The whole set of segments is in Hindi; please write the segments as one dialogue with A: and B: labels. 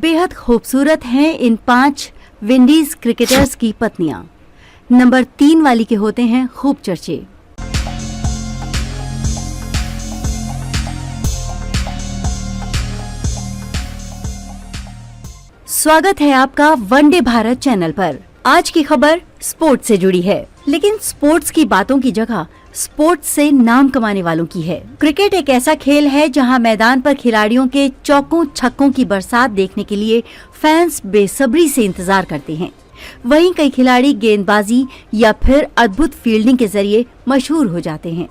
A: बेहद खूबसूरत हैं इन 5 विंडीज क्रिकेटर्स की पत्नियां। नंबर 3 वाली के होते हैं खूब चर्चे। स्वागत है आपका वनडे भारत चैनल पर। आज की खबर स्पोर्ट्स से जुड़ी है, लेकिन स्पोर्ट्स की बातों की जगह स्पोर्ट्स से नाम कमाने वालों की है। क्रिकेट एक ऐसा खेल है जहां मैदान पर खिलाड़ियों के चौकों छक्कों की बरसात देखने के लिए फैंस बेसब्री से इंतजार करते हैं। वहीं कई खिलाड़ी गेंदबाजी या फिर अद्भुत फील्डिंग के जरिए मशहूर हो जाते हैं,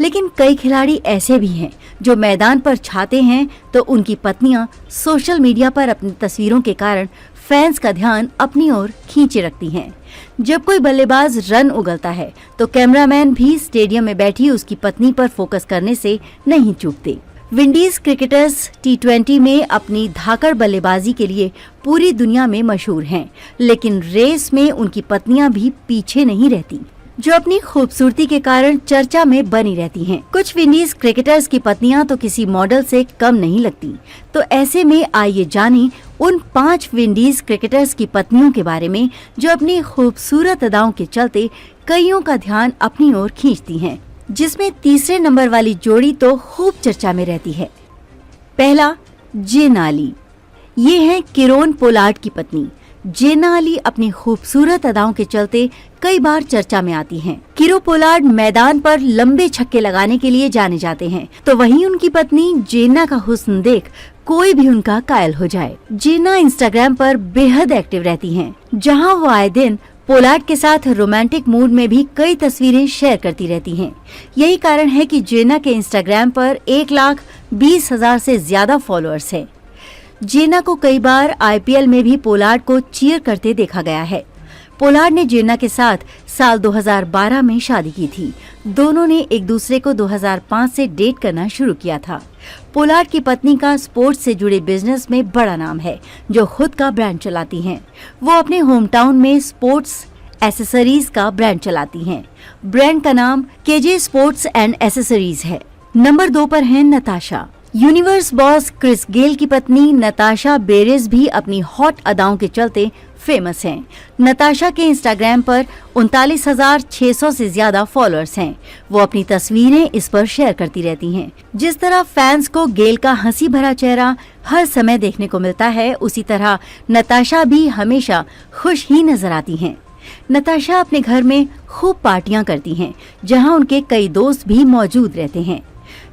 A: लेकिन कई खिलाड़ी ऐसे भी हैं जो मैदान पर छाते हैं तो उनकी पत्नियां सोशल मीडिया पर अपनी तस्वीरों के कारण फैंस का ध्यान अपनी ओर खींचे रखती हैं। जब कोई बल्लेबाज रन उगलता है तो कैमरामैन भी स्टेडियम में बैठी उसकी पत्नी पर फोकस करने से नहीं चूकते। विंडीज क्रिकेटर्स T20 में अपनी धाकड़ बल्लेबाजी के लिए पूरी दुनिया में मशहूर हैं, लेकिन रेस में उनकी पत्नियां भी पीछे नहीं रहती, जो अपनी खूबसूरती के कारण चर्चा में बनी रहती हैं। कुछ विंडीज क्रिकेटर्स की पत्नियां तो किसी मॉडल से कम नहीं लगती। तो ऐसे में आइए जानें उन 5 विंडीज क्रिकेटर्स की पत्नियों के बारे में जो अपनी खूबसूरत अदाओं के चलते कईयों का ध्यान अपनी ओर खींचती हैं, जिसमें तीसरे नंबर वाली जोड़ी तो खूब चर्चा में रहती है। पहला, जेना अली। ये है किरोन पोलार्ड की पत्नी। जेना अली अपनी खूबसूरत अदाओं के चलते कई बार चर्चा में आती हैं। किरो पोलार्ड मैदान पर लंबे छक्के लगाने के लिए जाने जाते हैं, तो वहीं उनकी पत्नी जेना का हुस्न देख कोई भी उनका कायल हो जाए। जेना इंस्टाग्राम पर बेहद एक्टिव रहती हैं, जहां वो आए दिन पोलार्ड के साथ रोमांटिक मूड में भी कई तस्वीरें शेयर करती रहती हैं। यही कारण है कि जेना के इंस्टाग्राम पर 1,20,000 से ज्यादा फॉलोअर्स हैं। जेना को कई बार IPL में भी पोलार्ड को चीयर करते देखा गया है। पोलार्ड ने जेना के साथ साल 2012 में शादी की थी। दोनों ने एक दूसरे को 2005 से डेट करना शुरू किया था। पोलार्ड की पत्नी का स्पोर्ट्स से जुड़े बिजनेस में बड़ा नाम है, जो खुद का ब्रांड चलाती हैं। वो अपने होम टाउन में स्पोर्ट्स एसेसरीज का ब्रांड चलाती हैं। ब्रांड का नाम KJ स्पोर्ट्स एंड एसेसरीज है। नंबर 2 पर है Natasha. Universe boss Chris Gayle की पत्नी नताशा बेरेज भी अपनी हॉट अदाओं के चलते फेमस हैं। नताशा के इंस्टाग्राम पर 39,600 से ज्यादा फॉलोअर्स हैं। वो अपनी तस्वीरें इस पर शेयर करती रहती हैं। जिस तरह फैंस को गेल का हंसी भरा चेहरा हर समय देखने को मिलता है, उसी तरह नताशा भी हमेशा खुश ही नजर आती हैं। नताशा अपने घर में खूब पार्टियां करती हैं, जहां उनके कई दोस्त भी मौजूद रहते हैं।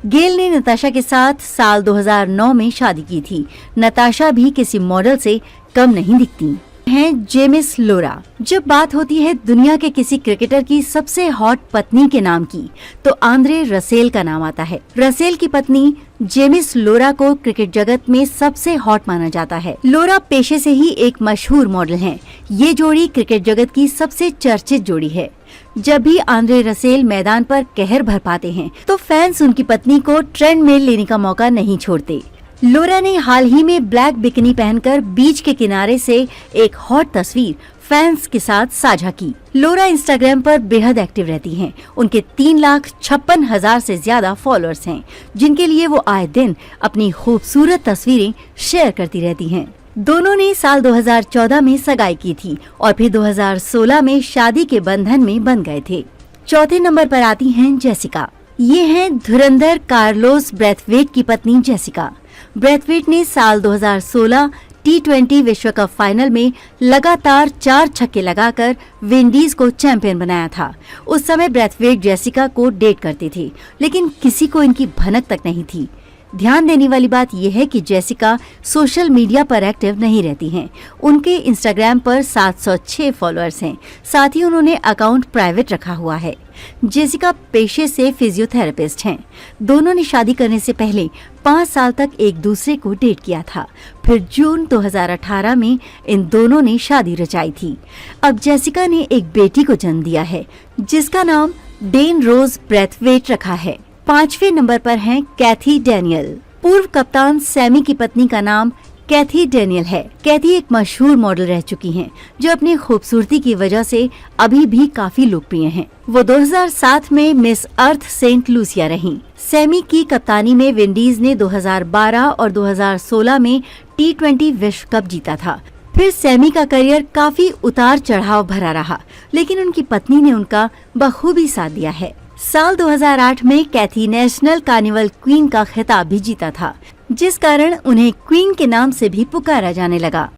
A: गेल ने नताशा के साथ साल 2009 में शादी की थी। नताशा भी किसी मॉडल से कम नहीं दिखती हैं। जेमिस लोरा। जब बात होती है दुनिया के किसी क्रिकेटर की सबसे हॉट पत्नी के नाम की, तो आंद्रे रसेल का नाम आता है। रसेल की पत्नी जेमिस लोरा को क्रिकेट जगत में सबसे हॉट माना जाता है। लोरा पेशे से ही एक मशहूर मॉडल हैं। ये जोड़ी क्रिकेट जगत की सबसे चर्चित जोड़ी है। जब भी आंद्रे रसेल मैदान पर कहर भर पाते हैं, तो फैंस उनकी पत्नी को ट्रेंड में लेने का मौका नहीं छोड़ते। लोरा ने हाल ही में ब्लैक बिकिनी पहनकर बीच के किनारे से एक हॉट तस्वीर फैंस के साथ साझा की। लोरा इंस्टाग्राम पर बेहद एक्टिव रहती हैं। उनके 3,56,000 से ज्यादा फॉलोअर्स हैं, जिनके लिए वो आए दिन अपनी खूबसूरत तस्वीरें शेयर करती रहती हैं। दोनों ने साल 2014 में सगाई की थी और फिर 2016 में शादी के बंधन में बंध गए थे। चौथे नंबर पर आती हैं जेसिका। ये हैं धुरंधर कार्लोस ब्रैथवेट की पत्नी जेसिका। ब्रैथवेट ने साल 2016 T20 विश्व कप फाइनल में लगातार 4 छक्के लगाकर विंडीज को चैंपियन बनाया था। उस समय ब्रैथवेट जेसिका को डेट करते थे, लेकिन किसी को इनकी भनक तक नहीं थी। ध्यान देने वाली बात यह है कि जेसिका सोशल मीडिया पर एक्टिव नहीं रहती हैं। उनके इंस्टाग्राम पर 706 फॉलोअर्स हैं। साथ ही उन्होंने अकाउंट प्राइवेट रखा हुआ है। जेसिका पेशे से फिजियोथेरेपिस्ट हैं। दोनों ने शादी करने से पहले 5 साल तक एक दूसरे को डेट किया था। फिर जून 2018 में इन दोनों ने शादी रचाई थी। अब जेसिका ने एक बेटी को जन्म दिया है, जिसका नाम डेन रोज ब्रैथवेट रखा है। 5वें नंबर पर हैं कैथी डैनियल। पूर्व कप्तान सैमी की पत्नी का नाम कैथी डेनियल है। कैथी एक मशहूर मॉडल रह चुकी हैं, जो अपनी खूबसूरती की वजह से अभी भी काफी लोकप्रिय हैं। वो 2007 में मिस अर्थ सेंट लूसिया रहीं। सैमी की कप्तानी में विंडीज ने 2012 और 2016 में T20 विश्व कप जीता था। फिर सैमी का करियर काफी उतार चढ़ाव भरा रहा, लेकिन उनकी पत्नी ने उनका बखूबी साथ दिया है। साल 2008 में कैथी नेशनल कार्निवल क्वीन का खिताब भी जीता था, जिस कारण उन्हें क्वीन के नाम से भी पुकारा जाने लगा।